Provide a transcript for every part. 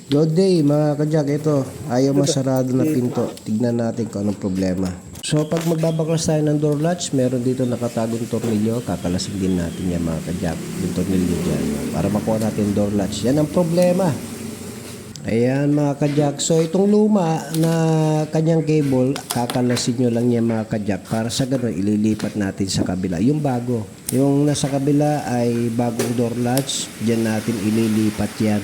Good day mga kajak, ito ayaw masarado na pinto. Tignan natin kung anong problema. So pag magbabaklas tayo ng door latch, meron dito nakatagong tornilyo. Kakalasin din natin yan mga kajak, yung tornilyo dyan, para makuha natin door latch. Yan ang problema. Ayan mga kajak, so itong luma na kanyang cable, kakalasin nyo lang yan mga kajak, para sa gano'n ililipat natin sa kabila. Yung bago, yung nasa kabila ay bagong door latch, dyan natin ililipat yan.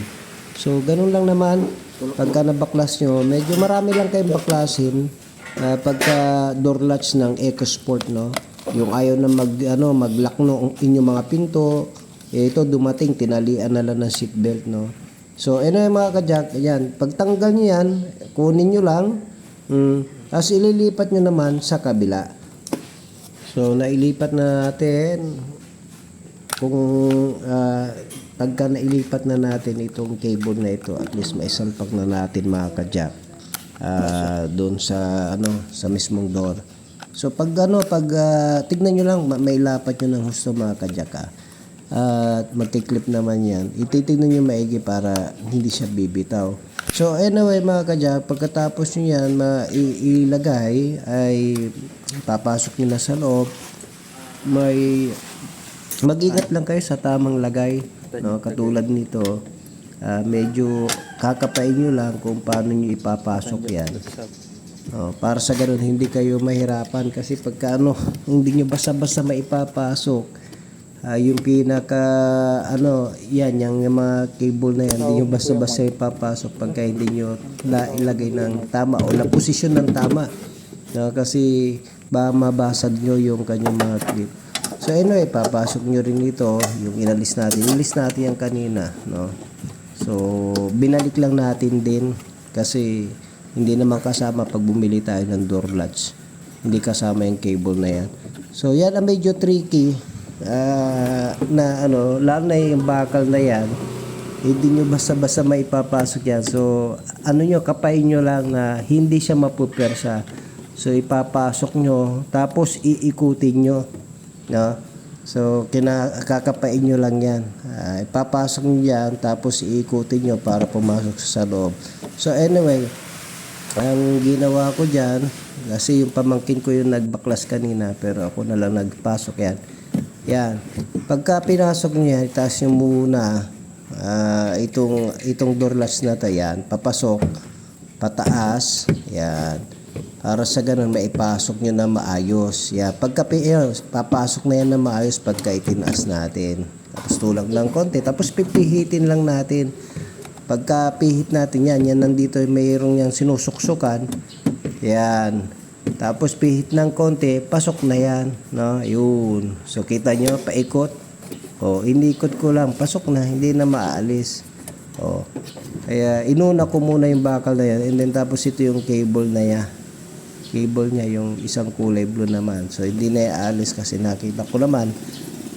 So ganun lang naman, pagka nabaklas nyo, medyo marami lang kayong baklasin. Pagka door latch ng EcoSport, no, yung ayaw na mag-lock no inyong mga pinto, ito dumating, tinalian na lang ng seatbelt, no. So anyway mga kajak, ayan, pagtanggal nyo yan, kunin nyo lang, tapos ililipat nyo naman sa kabila. So nailipat na natin, kung pagka nailipat na natin itong cable na ito, at least maisalpak na natin mga kajak doon sa sa mismong door. So pag tignan nyo lang, mailapat nyo ng husto mga kajak, at magkiklip naman yan. Ititignan nyo maigi para hindi siya bibitaw. So anyway mga kajak, pagkatapos nyo yan ilagay, ay papasok nyo na sa loob. Mag-ingat lang kayo sa tamang lagay, no? Katulad nito, medyo kakapain nyo lang kung paano nyo ipapasok yan, para sa ganun hindi kayo mahirapan. Kasi pagka hindi nyo basta-basta maipapasok, yung pinaka yan, yung mga cable na yan, hindi nyo basta-basta ipapasok pagka hindi nyo ilagay ng tama o na posisyon ng tama, no? Kasi mabasag nyo yung kanyang mga clip. So anyway, papasok nyo rin dito yung inalis natin yan kanina, no? So binalik lang natin din kasi hindi naman kasama pag bumili tayo ng door latch, hindi kasama yung cable na yan. So yan ang medyo tricky, na lalo na yung bakal na yan, hindi nyo basta-basta maipapasok yan. So nyo, kapain nyo lang na hindi siya mapupersa. So ipapasok nyo, tapos iikutin nyo, no? So kakapain nyo lang yan, ipapasok nyo yan, tapos iikutin nyo para pumasok sa loob. So anyway, ang ginawa ko dyan, kasi yung pamangkin ko yung nagbaklas kanina, pero ako na lang nagpasok yan. Yan, pagka pinasok nyo yan, itaas nyo muna itong door latch na to, yan, papasok pataas, yan, para sa ganun maipasok nyo na maayos. Yan, pagka papasok na yan na maayos pagka itinaas natin. Tapos tulang lang konti, tapos pipihitin lang natin. Pagka pihit natin yan nandito mayroong yung sinusuksukan, yan, tapos pihit ng konti, pasok na yan, no? Yun, so kita nyo, paikot, inikot ko lang, pasok na, hindi na maalis. Kaya inuna ko muna yung bakal na yan, and then tapos ito yung cable niya, yung isang kulay blue naman. So hindi na ialis kasi nakita ko naman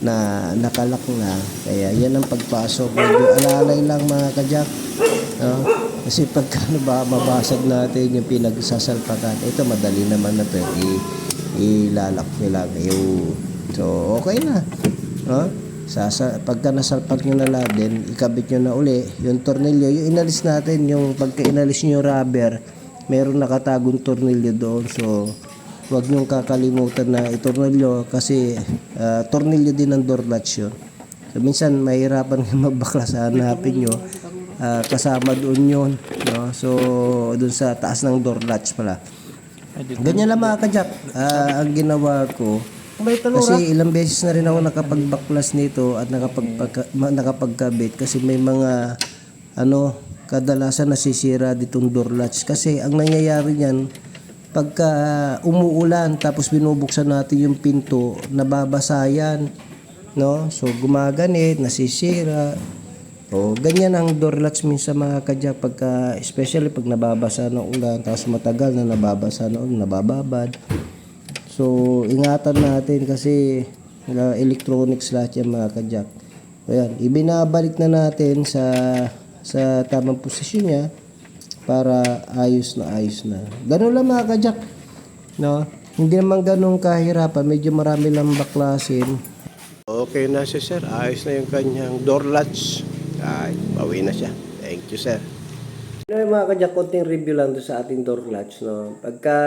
na nakalak na. Kaya yan ang pagpasok, medyo alalay lang mga kajak, kasi pagka mabasag natin yung pinagsasalpakan, ito madali naman na to, ilalak nyo lang yun. So okay na, pagka nasalpak nyo na lang, then ikabit nyo na uli yung tornilyo, yung inalis natin, yung pagka inalis nyo yung rubber, meron nakatagong tornilyo doon. So huwag nyong kakalimutan na itornilyo, kasi tornilyo din ng door latch yun. So minsan mahirapan magbaklas, hanapin nyo, kasama doon yun, no? So doon sa taas ng door latch pala. Ganyan lang mga kajak, ang ginawa ko. Kasi ilang beses na rin ako nakapagbaklas nito at nakapagkabit, kasi may mga kadalasan nasisira ditong door latch. Kasi ang nangyayari niyan, pagka umuulan tapos binubuksan natin yung pinto, nababasa yan, no? So gumaganit, nasisira. Ganyan ang door latch minsan mga kajak, pagka especially pag nababasa ng ulan, tapos matagal na nababasa ng ulan, nabababad. So ingatan natin kasi electronics lahat yan mga kajak. Ayan, ibinabalik na natin sa tamang posisyon niya para ayos na. Ganun lang mga kajak, no? Hindi naman ganun kahirapan, medyo marami lang baklasin. Okay na siya, sir. Ayos na yung kanyang door latch. Ay, bawi na siya. Thank you, sir. Anyway mga kadyak, konting review lang doon sa ating door latch, no? Pagka,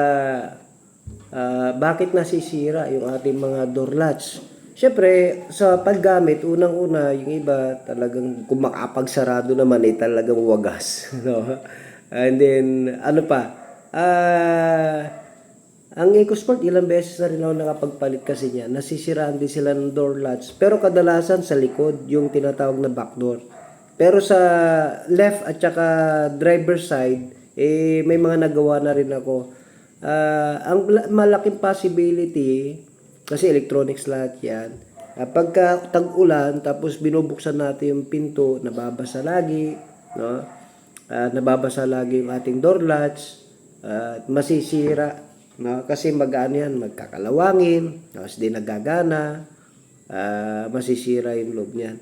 bakit nasisira yung ating mga door latch? Siyempre, sa paggamit, unang-una, yung iba talagang kung makapagsarado naman ay talagang wagas. No? And then, ano pa, ang EcoSport, ilang beses na rin ako nakapagpalit kasi niya. Nasisiraan din sila ng door latch. Pero kadalasan sa likod, yung tinatawag na back door. Pero sa left at saka driver side, may mga nagawa na rin ako. Ang malaking possibility, kasi electronics lahat yan, pagka tag-ulan, tapos binubuksan natin yung pinto, nababasa lagi, no? Nababasa lagi yung ating door latch, masisira, no? Kasi mag-ano yan, magkakalawangin, tapos di nagagana, masisira yung loob niyan.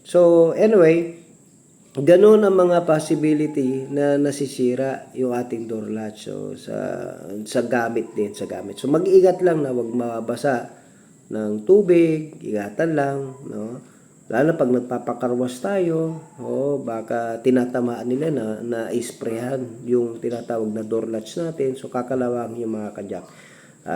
So, anyway, ganun ang mga possibility na nasisira yung ating door latch. So, sa gamit din, sa gamit. So, mag-iingat lang na wag mabasa ng tubig, ingatan lang, no? Lalo pag nagpapakarwas tayo, baka tinatamaan nila na isprehan yung tinatawag na door latch natin. So, kakalawang yung mga kadyak.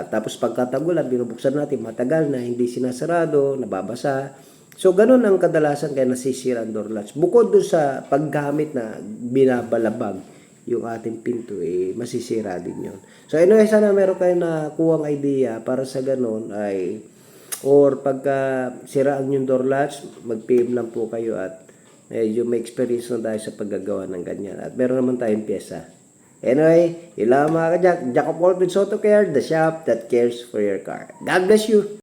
Tapos pagkatagulan, binubuksan natin, matagal na, hindi sinasarado, nababasa. So, ganun ang kadalasan kaya nasisira ang door latch. Bukod doon sa paggamit na binabalabag yung ating pinto, masisira din yun. So, anyway, sana meron kayo na kuwang idea para sa ganun ay, or pagka siraan yung door latch, mag-PM lang po kayo at medyo may experience na tayo sa paggagawa ng ganyan. At meron naman tayong pyesa. Anyway, ilang mga kajak, Jack of all with Soto Care, the shop that cares for your car. God bless you!